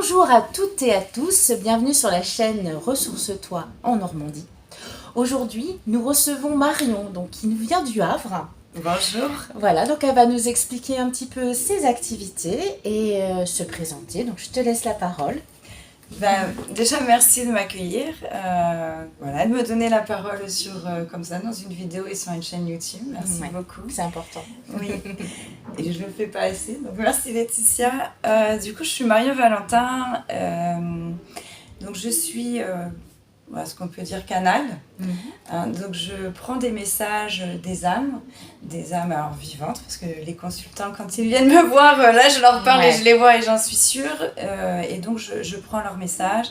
Bonjour à toutes et à tous, bienvenue sur la chaîne Ressource-toi en Normandie. Aujourd'hui, nous recevons Marion, qui nous vient du Havre. Bonjour. Voilà, donc elle va nous expliquer un petit peu ses activités et se présenter. Donc je te laisse la parole. Déjà, merci de m'accueillir, de me donner la parole comme ça dans une vidéo et sur une chaîne YouTube. Merci beaucoup. C'est important. Oui, et je ne le fais pas assez, donc merci Laetitia. Du coup, je suis Marion Valentin, donc je suis ce qu'on peut dire canal. Donc je prends des messages des âmes alors vivantes, parce que les consultants, quand ils viennent me voir, là je leur parle et je les vois et j'en suis sûre, et donc je prends leurs messages.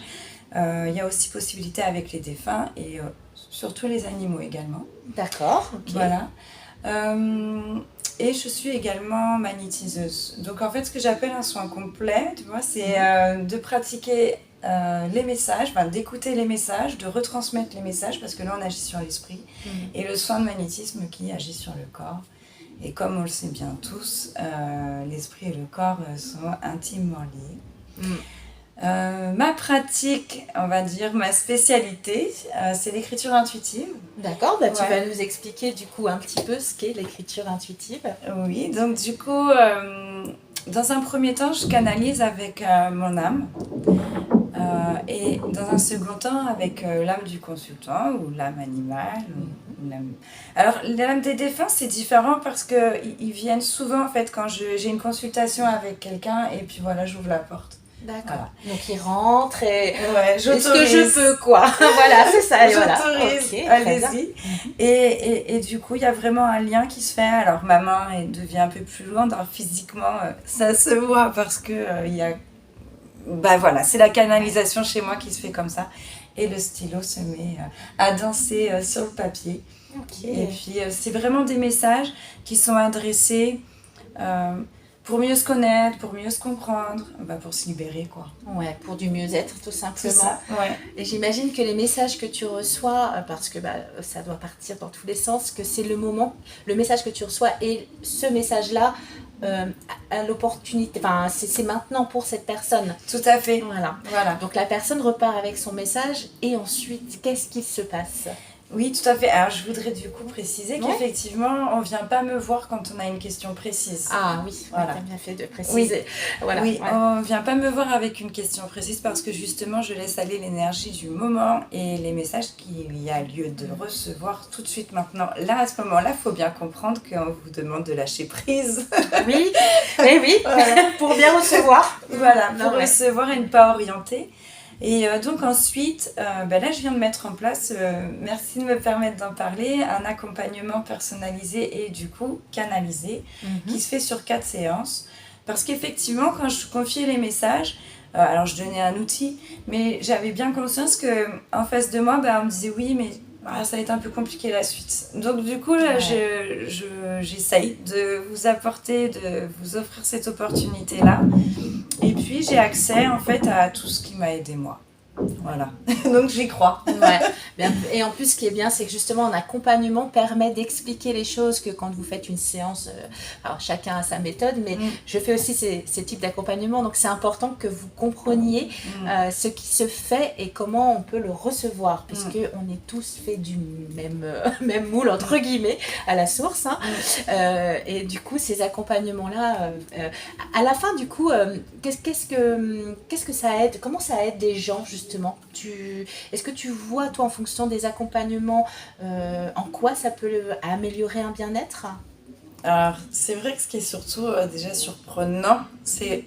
Il y a aussi possibilité avec les défunts et surtout les animaux également. D'accord, ok. Voilà. Et je suis également magnétiseuse. Donc en fait, ce que j'appelle un soin complet, tu vois, c'est de pratiquer les messages, d'écouter les messages, de retransmettre les messages, parce que là on agit sur l'esprit, et le soin de magnétisme qui agit sur le corps. Et comme on le sait bien tous, l'esprit et le corps sont intimement liés. Ma pratique, on va dire ma spécialité, c'est l'écriture intuitive. D'accord, tu vas nous expliquer du coup un petit peu ce qu'est l'écriture intuitive. Oui, donc du coup, dans un premier temps, je canalise avec mon âme. Et dans un second temps, avec l'âme du consultant ou l'âme animale. Alors, l'âme des défunts, c'est différent parce qu'ils viennent souvent, en fait, quand j'ai une consultation avec quelqu'un et puis voilà, j'ouvre la porte. D'accord. Voilà. Donc, ils rentrent et... j'autorise. Est-ce que je peux, quoi? Voilà, c'est ça. J'autorise, okay, allez-y. Et du coup, il y a vraiment un lien qui se fait. Alors, ma main devient un peu plus lourde. Alors, physiquement, ça se voit parce que il y a... c'est la canalisation chez moi qui se fait comme ça. Et le stylo se met à danser sur le papier. Okay. Et puis, c'est vraiment des messages qui sont adressés pour mieux se connaître, pour mieux se comprendre, pour se libérer, quoi. Ouais, pour du mieux-être, tout simplement. Ça, ouais. Et j'imagine que les messages que tu reçois, parce que ça doit partir dans tous les sens, que c'est le message que tu reçois et ce message-là, à l'opportunité, c'est maintenant pour cette personne. Tout à fait. Voilà. Donc la personne repart avec son message et ensuite, qu'est-ce qui se passe ? Oui, tout à fait. Alors, je voudrais du coup préciser qu'effectivement, on ne vient pas me voir quand on a une question précise. Ah oui, voilà. Tu as bien fait de préciser. Oui, on ne vient pas me voir avec une question précise parce que justement, je laisse aller l'énergie du moment et les messages qu'il y a lieu de recevoir tout de suite maintenant. Là, à ce moment-là, il faut bien comprendre qu'on vous demande de lâcher prise. Oui, voilà. Pour bien recevoir. Voilà, pour recevoir et ne pas orienter. Et donc ensuite, là je viens de mettre en place, merci de me permettre d'en parler, un accompagnement personnalisé et du coup canalisé qui se fait sur 4 séances. Parce qu'effectivement, quand je confiais les messages, alors je donnais un outil, mais j'avais bien conscience qu'en face de moi, on me disait oui, mais ça va être un peu compliqué la suite. Donc du coup, là, j'essaye de vous apporter, de vous offrir cette opportunité-là. Et puis, j'ai accès en fait à tout ce qui m'a aidé moi. Voilà, donc j'y crois. Et en plus, ce qui est bien, c'est que justement, un accompagnement permet d'expliquer les choses que quand vous faites une séance, alors chacun a sa méthode, mais je fais aussi ces types d'accompagnement, donc c'est important que vous compreniez ce qui se fait et comment on peut le recevoir, puisque on est tous faits du même moule, entre guillemets, à la source. Et du coup, ces accompagnements-là, à la fin, du coup, qu'est-ce que ça aide? Comment ça aide des gens, justement? Est-ce que tu vois, toi, en fonction des accompagnements, en quoi ça peut améliorer un bien-être? Alors, c'est vrai que ce qui est surtout déjà surprenant, c'est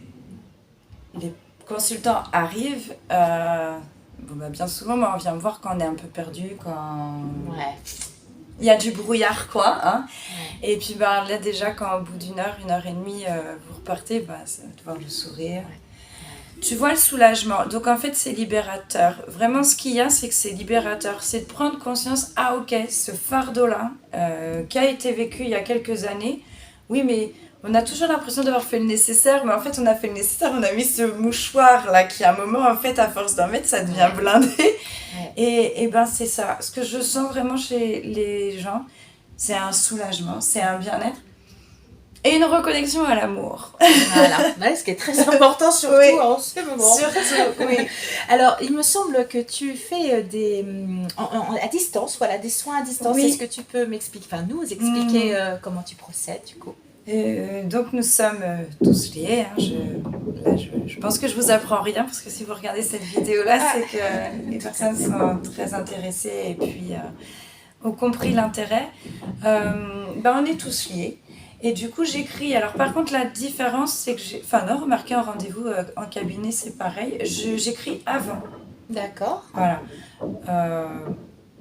les consultants arrivent, bien souvent, on vient me voir quand on est un peu perdu, quand il y a du brouillard, quoi. Et puis là, déjà, quand au bout d'une heure et demie, vous repartez, c'est de voir le sourire. Tu vois le soulagement, donc en fait c'est libérateur. Vraiment ce qu'il y a, c'est que c'est libérateur. C'est de prendre conscience, ce fardeau-là qui a été vécu il y a quelques années, oui mais on a toujours l'impression d'avoir fait le nécessaire, mais en fait on a fait le nécessaire, on a mis ce mouchoir-là qui à un moment en fait à force d'en mettre ça devient blindé. Et c'est ça, ce que je sens vraiment chez les gens, c'est un soulagement, c'est un bien-être. Et une reconnexion à l'amour. Voilà, ouais, ce qui est très important surtout Oui. en ce moment. Surtout, oui. Alors, il me semble que tu fais à distance, voilà, des soins à distance. Oui. Est-ce que tu peux m'expliquer, enfin nous expliquer comment tu procèdes du coup? Donc nous sommes tous liés. Hein. Je pense que je vous apprends rien parce que si vous regardez cette vidéo-là, c'est que les personnes sont très intéressées et puis ont compris l'intérêt. On est tous liés. Et du coup, j'écris. Alors, par contre, la différence, c'est que remarquez, en rendez-vous en cabinet, c'est pareil. J'écris avant. D'accord. Voilà.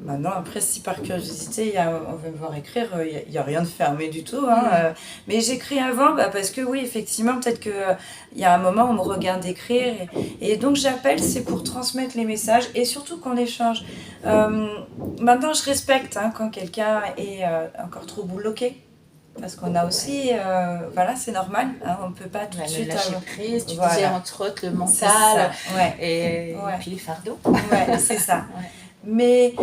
Maintenant, après, si par curiosité, on veut me voir écrire, il n'y a rien de fermé du tout. Hein, mais j'écris avant parce que, oui, effectivement, peut-être qu'il y a un moment où on me regarde écrire. Et donc, j'appelle, c'est pour transmettre les messages et surtout qu'on échange. Maintenant, je respecte quand quelqu'un est encore trop bloqué. Parce qu'on a aussi, voilà, c'est normal, on ne peut pas tout de suite lâcher prise, tu voilà. disais entre autres le mental et ouais. puis les fardeaux. Ouais, c'est ça. Ouais. Mais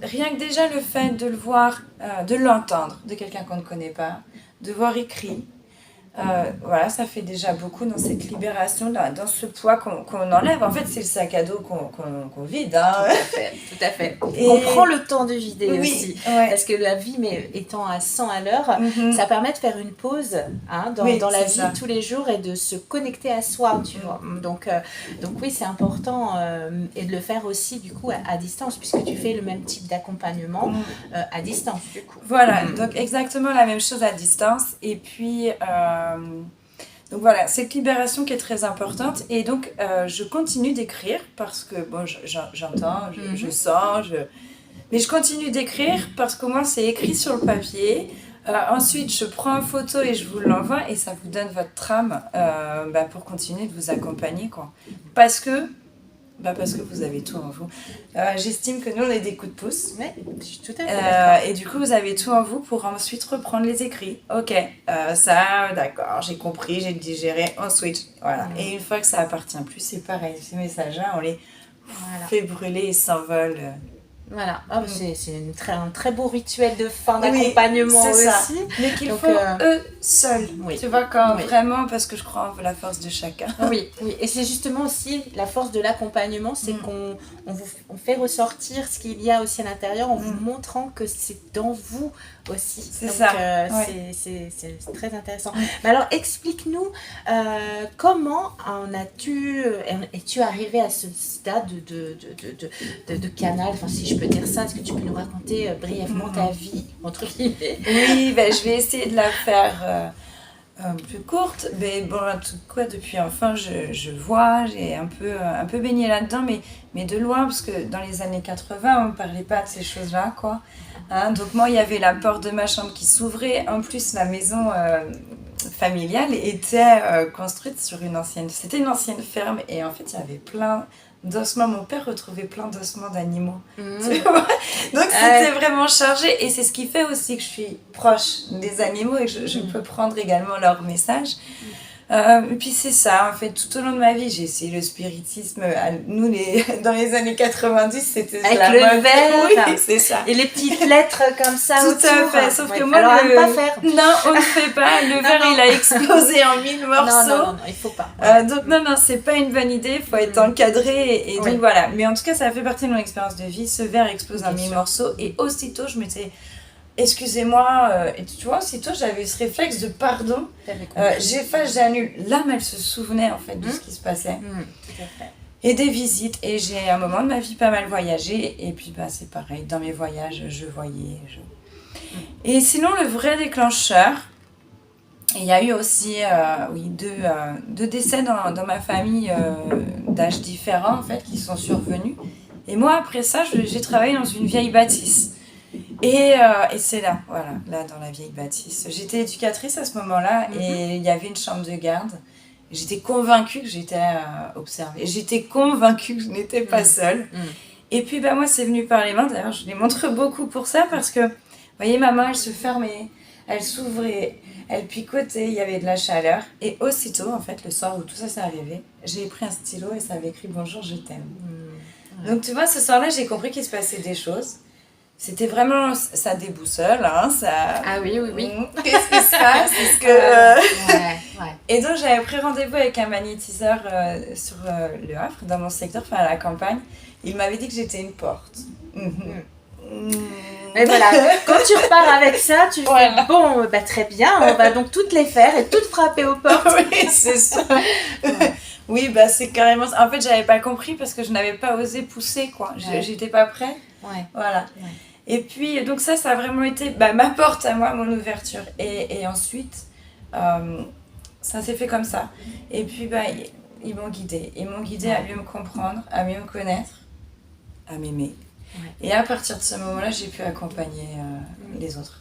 rien que déjà le fait de le voir, de l'entendre de quelqu'un qu'on ne connaît pas, de voir écrit, voilà, ça fait déjà beaucoup dans cette libération, dans ce poids qu'on enlève. En fait, c'est le sac à dos qu'on vide. Hein. Tout à fait. Et on prend le temps de vider aussi. Ouais. Parce que la vie, mais étant à 100 à l'heure, ça permet de faire une pause dans la vie tous les jours et de se connecter à soi, tu vois. Donc oui, c'est important et de le faire aussi, du coup, à distance, puisque tu fais le même type d'accompagnement à distance, du coup. Voilà, donc exactement la même chose à distance. Et puis... donc voilà, cette libération qui est très importante. Et donc, je continue d'écrire parce que, bon, j'entends, je sens, mais je continue d'écrire parce qu'au moins, c'est écrit sur le papier. Ensuite, je prends une photo et je vous l'envoie et ça vous donne votre trame pour continuer de vous accompagner, quoi. Parce que vous avez tout en vous. J'estime que nous, on est des coups de pouce. Oui, je suis tout à fait d'accord. Et du coup, vous avez tout en vous pour ensuite reprendre les écrits. Ok, ça, d'accord, j'ai compris, j'ai digéré, on switch. Voilà. Et une fois que ça appartient plus, c'est pareil. Ces messages-là, on les fait brûler et s'envolent. Voilà, c'est un très beau rituel de fin d'accompagnement aussi. Ça. Mais qu'il faut eux seuls. Oui. Tu vois, vraiment, parce que je crois en la force de chacun. Oui. Et c'est justement aussi la force de l'accompagnement, c'est qu'on on fait ressortir ce qu'il y a aussi à l'intérieur en vous montrant que c'est dans vous aussi. C'est ça. C'est très intéressant. Mais alors, explique-nous comment es-tu arrivé à ce stade de canal, enfin si je peux dire ça, est-ce que tu peux nous raconter brièvement ta vie, entre guillemets? Oui, je vais essayer de la faire plus courte. Mais bon, en tout cas, depuis enfant, je vois, j'ai un peu baigné là-dedans, mais de loin, parce que dans les années 80, on ne parlait pas de ces choses-là, quoi. Donc moi, il y avait la porte de ma chambre qui s'ouvrait. En plus, la maison familiale était construite sur c'était une ancienne ferme, et en fait, il y avait plein d'ossements. Mon père retrouvait plein d'ossements d'animaux. Tu vois, donc c'était vraiment chargé, et c'est ce qui fait aussi que je suis proche des animaux et que je peux prendre également leur message. Et puis c'est ça, en fait, tout au long de ma vie, j'ai essayé le spiritisme. Nous, dans les années 90, c'était avec le verre, oui, c'est ça. Et les petites lettres comme ça tout autour. À fait, sauf que moi, alors on ne pas faire. Non, on ne fait pas. Le verre, il a explosé en 1000 morceaux. Non, il faut pas. Donc non, c'est pas une bonne idée, il faut être encadré. Et donc voilà, mais en tout cas, ça fait partie de mon expérience de vie. Ce verre explose en 1000 morceaux, et aussitôt, je m'étais... Excusez-moi, et tu vois, aussitôt j'avais ce réflexe de pardon, j'efface, j'annule. L'âme, elle se souvenait en fait de ce qui se passait. Et des visites, et j'ai à un moment de ma vie pas mal voyagé, et puis c'est pareil, dans mes voyages, je voyais. Et sinon, le vrai déclencheur, il y a eu aussi deux décès dans ma famille d'âges différents en fait, qui sont survenus. Et moi, après ça, j'ai travaillé dans une vieille bâtisse. Et c'est là, dans la vieille bâtisse. J'étais éducatrice à ce moment-là, et il y avait une chambre de garde. J'étais convaincue que j'étais observée. J'étais convaincue que je n'étais pas seule. Et puis moi, c'est venu par les mains. D'ailleurs, je les montre beaucoup pour ça, parce que, vous voyez, ma main, elle se fermait, elle s'ouvrait, elle picotait, il y avait de la chaleur. Et aussitôt, en fait, le soir où tout ça s'est arrivé, j'ai pris un stylo et ça avait écrit « Bonjour, je t'aime ». Donc tu vois, ce soir-là, j'ai compris qu'il se passait des choses. c'était vraiment, ça déboussole, hein, ça... Ah oui, oui, oui. Qu'est-ce qui se passe? Est-ce que... Ouais. Et donc j'avais pris rendez-vous avec un magnétiseur sur Le Havre, dans mon secteur, enfin à la campagne. Il m'avait dit que j'étais une porte. Mais voilà, quand tu repars avec ça, tu fais bon, bah, très bien, on va donc toutes les faire et toutes frapper aux portes. Oui, c'est ça. Oui, bah c'est carrément ça. En fait, j'avais pas compris parce que je n'avais pas osé pousser, quoi. J'étais pas prête. Voilà. Et puis, donc ça a vraiment été ma porte à moi, mon ouverture. Et ensuite, ça s'est fait comme ça. Et puis, ils m'ont guidée. Ils m'ont guidée à mieux me comprendre, à mieux me connaître, à m'aimer. Et à partir de ce moment-là, j'ai pu accompagner les autres.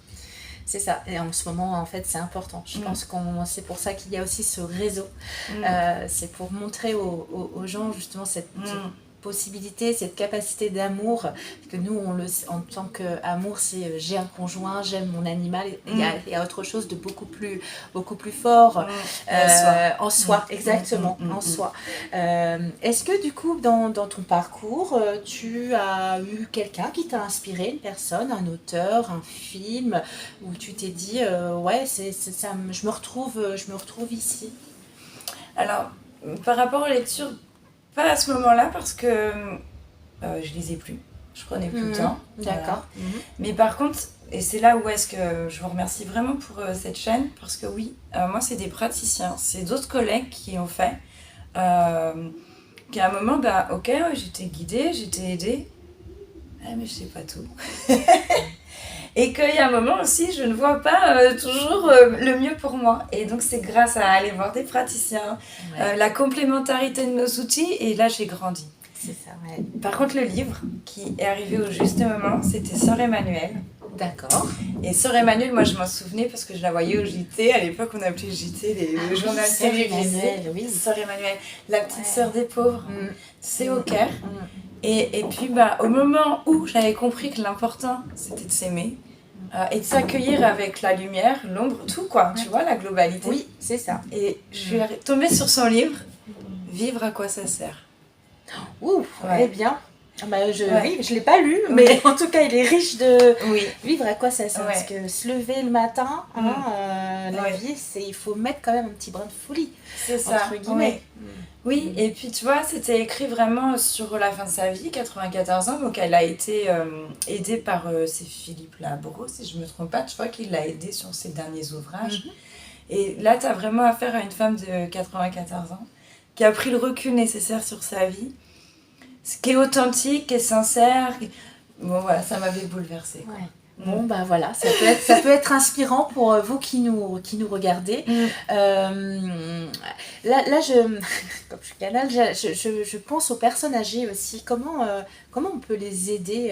C'est ça. Et en ce moment, en fait, c'est important. Je pense que c'est pour ça qu'il y a aussi ce réseau. C'est pour montrer aux gens, justement, cette possibilité, cette capacité d'amour. Parce que nous, en tant qu'amour, c'est j'ai un conjoint, j'aime mon animal. Il y a autre chose de beaucoup plus fort en soi. Exactement, en soi. Est-ce que du coup, dans ton parcours, tu as eu quelqu'un qui t'a inspiré, une personne, un auteur, un film, où tu t'es dit, c'est ça, je me retrouve ici? Alors, par rapport aux lectures, pas à ce moment-là parce que je lisais plus, je prenais plus le temps. D'accord. Mais par contre, et c'est là où est-ce que je vous remercie vraiment pour cette chaîne, parce que oui, moi c'est des praticiens, c'est d'autres collègues qui ont fait, qu'à un moment, j'étais guidée, j'étais aidée, mais je sais pas tout. Et qu'il y a un moment aussi, je ne vois pas toujours le mieux pour moi. Et donc, c'est grâce à aller voir des praticiens, la complémentarité de nos outils, et là, j'ai grandi. C'est ça, ouais. Par contre, le livre qui est arrivé au juste moment, c'était Sœur Emmanuelle. D'accord. Et Sœur Emmanuelle, moi, je m'en souvenais parce que je la voyais au JT. À l'époque, on appelait JT le journal télévisé. Oui. Sœur Emmanuelle, la petite sœur des pauvres. C'est au Caire. Et puis, au moment où j'avais compris que l'important, c'était de s'aimer et de s'accueillir avec la lumière, l'ombre, tout quoi, tu vois, la globalité. Oui, c'est ça. Et je suis tombée sur son livre, Vivre, à quoi ça sert? Ouh, bien. Je ne l'ai pas lu, mais en tout cas, il est riche de vivre, à quoi ça sert. Parce que se lever le matin, la vie, il faut mettre quand même un petit brin de folie. C'est ça, entre guillemets. Oui, et puis tu vois, c'était écrit vraiment sur la fin de sa vie, 94 ans, donc elle a été aidée par c'est Philippe Labro, si je ne me trompe pas, tu vois qu'il l'a aidée sur ses derniers ouvrages. Et là, tu as vraiment affaire à une femme de 94 ans qui a pris le recul nécessaire sur sa vie, ce qui est authentique, qui est sincère. Bon, voilà, ça m'avait bouleversée. Bon, voilà, ça peut être inspirant pour vous qui nous regardez. Là, comme je suis canal, je pense aux personnes âgées aussi. Comment on peut les aider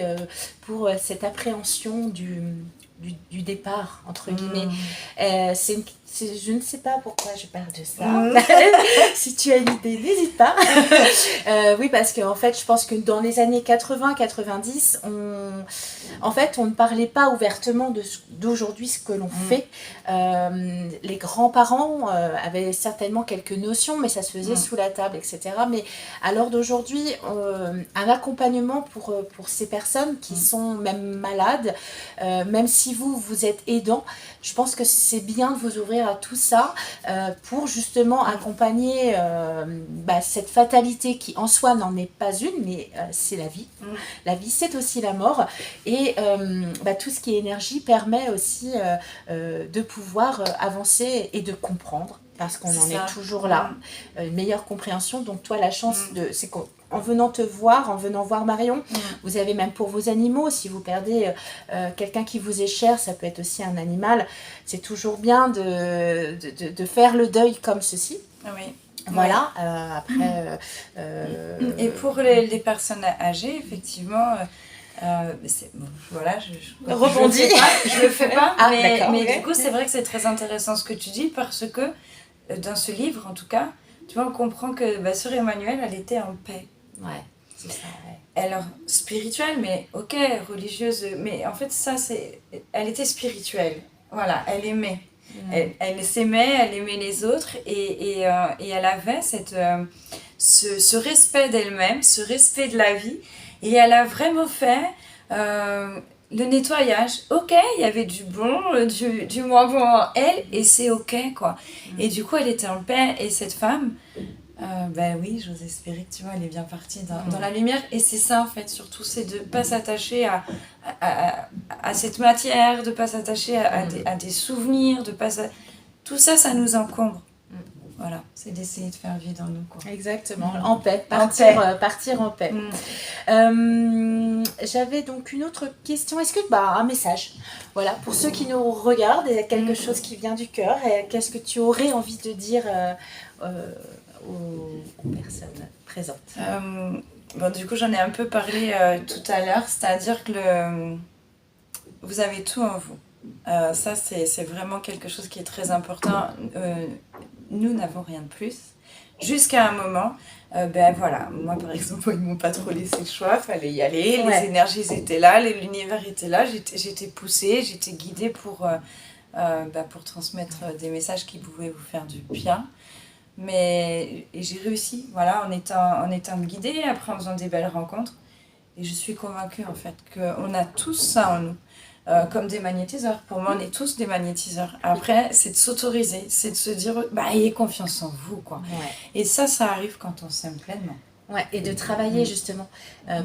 pour cette appréhension du départ, entre guillemets. Je ne sais pas pourquoi je parle de ça. Si tu as une idée, n'hésite pas. Oui, parce qu'en fait, je pense que dans les années 80-90, on ne parlait pas ouvertement d'aujourd'hui ce que l'on fait. Les grands-parents avaient certainement quelques notions, mais ça se faisait sous la table, etc. Mais à l'heure d'aujourd'hui, un accompagnement pour ces personnes qui sont même malades, même si vous êtes aidant, je pense que c'est bien de vous ouvrir à tout ça pour justement accompagner cette fatalité qui en soi n'en est pas une, mais c'est la vie. La vie, c'est aussi la mort. Et tout ce qui est énergie permet aussi de pouvoir avancer et de comprendre, parce qu'on en est toujours là. Une meilleure compréhension. Donc toi, la chance, c'est qu'en venant te voir, en venant voir Marion, vous avez même pour vos animaux, si vous perdez quelqu'un qui vous est cher, ça peut être aussi un animal, c'est toujours bien de faire le deuil comme ceci. Oui. Voilà, après... Et pour les personnes âgées, effectivement... voilà, je rebondis. Je le fais pas, mais du coup, c'est vrai que c'est très intéressant ce que tu dis, parce que dans ce livre, en tout cas, tu vois, on comprend que Sœur Emmanuelle, elle était en paix. Ouais, c'est ça, ouais. Alors, spirituelle, mais ok, religieuse, mais en fait, elle était spirituelle. Voilà, elle aimait. Elle s'aimait, elle aimait les autres, et elle avait ce respect d'elle-même, ce respect de la vie, et elle a vraiment fait le nettoyage, ok, il y avait du bon, du moins bon en elle, et c'est ok, quoi. Et du coup, elle était en paix, et cette femme, ben oui, j'ose espérer que tu vois, elle est bien partie dans la lumière. Et c'est ça, en fait, surtout, c'est de ne pas s'attacher à cette matière, de ne pas s'attacher à des souvenirs, de pas tout ça, ça nous encombre. Voilà, c'est d'essayer de faire vivre en nous, quoi. Exactement, en paix, partir en paix. J'avais donc une autre question. Est-ce que, un message, voilà, pour ceux qui nous regardent, et quelque chose qui vient du cœur, et qu'est-ce que tu aurais envie de dire aux personnes présentes? Bon, du coup, j'en ai un peu parlé tout à l'heure, c'est-à-dire que vous avez tout en vous. Ça, c'est vraiment quelque chose qui est très important. Nous n'avons rien de plus. Jusqu'à un moment, ben voilà, moi par exemple, ils m'ont pas trop laissé le choix, fallait y aller, les énergies étaient là, l'univers était là, j'étais poussée, j'étais guidée pour transmettre des messages qui pouvaient vous faire du bien. Et j'ai réussi, voilà, en étant guidée, après en faisant des belles rencontres. Et je suis convaincue en fait qu'on a tous ça en nous. Comme des magnétiseurs. Pour moi, on est tous des magnétiseurs. Après, c'est de s'autoriser, c'est de se dire, ayez confiance en vous, quoi. Ouais. Et ça arrive quand on s'aime pleinement. Ouais, et de travailler justement,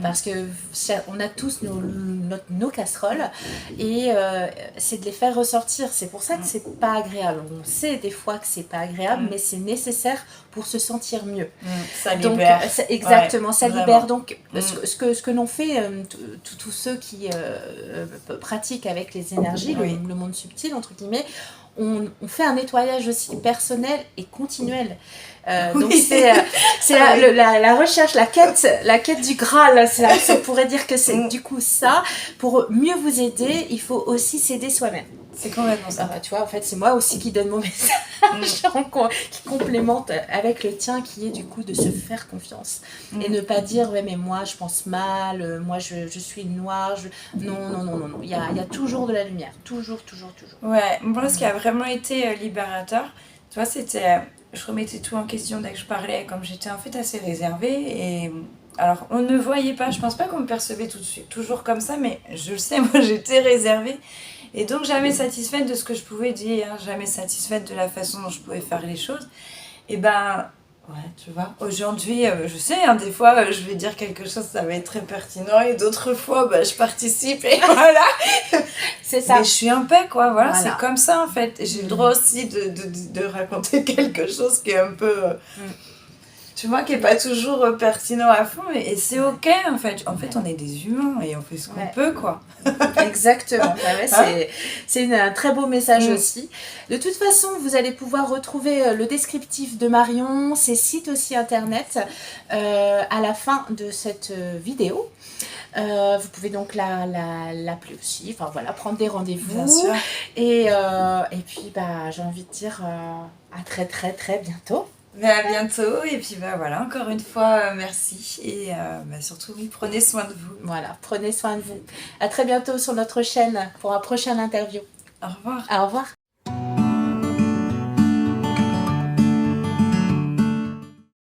parce que on a tous nos casseroles, et c'est de les faire ressortir. C'est pour ça que c'est pas agréable. On sait des fois que c'est pas agréable, mais c'est nécessaire pour se sentir mieux. Ça libère. Donc, exactement, ça vraiment. libère. Donc, ce que l'on fait, tous ceux qui pratiquent avec les énergies, le monde subtil, entre guillemets, on fait un nettoyage aussi personnel et continuel. Donc c'est la recherche, la quête du Graal. On pourrait dire que c'est du coup ça. Pour mieux vous aider, il faut aussi s'aider soi-même. C'est complètement ça. Tu vois, en fait, c'est moi aussi qui donne mon message, qui complémente avec le tien, qui est du coup de se faire confiance. Et ne pas dire, ouais, mais moi, je pense mal, moi, je suis noire. Non. Il y a toujours de la lumière. Toujours. Ouais, moi, ce qui a vraiment été libérateur, tu vois, c'était... je remettais tout en question dès que je parlais, comme j'étais en fait assez réservée. Et alors, on ne voyait pas, je pense pas qu'on me percevait tout de suite, toujours comme ça, mais je le sais, moi, j'étais réservée. Et donc jamais satisfaite de ce que je pouvais dire, jamais satisfaite de la façon dont je pouvais faire les choses. Et tu vois, aujourd'hui, je sais, des fois, je vais dire quelque chose, ça va être très pertinent, et d'autres fois, je participe, et voilà. C'est ça. Mais je suis en paix, quoi, voilà. C'est comme ça, en fait. Et j'ai le droit aussi de raconter quelque chose qui est un peu... tu vois, qui n'est pas toujours pertinent à fond, et c'est ok, en fait. En fait, on est des humains, et on fait ce qu'on peut, quoi. Exactement. C'est un très beau message aussi. De toute façon, vous allez pouvoir retrouver le descriptif de Marion, ses sites aussi internet, à la fin de cette vidéo. Vous pouvez donc l'appeler aussi, prendre des rendez-vous. Bien sûr. Et puis, j'ai envie de dire à très très très bientôt. À bientôt, et puis voilà, encore une fois, merci, et surtout, prenez soin de vous. Voilà, prenez soin de vous. À très bientôt sur notre chaîne pour un prochain interview. Au revoir. Au revoir.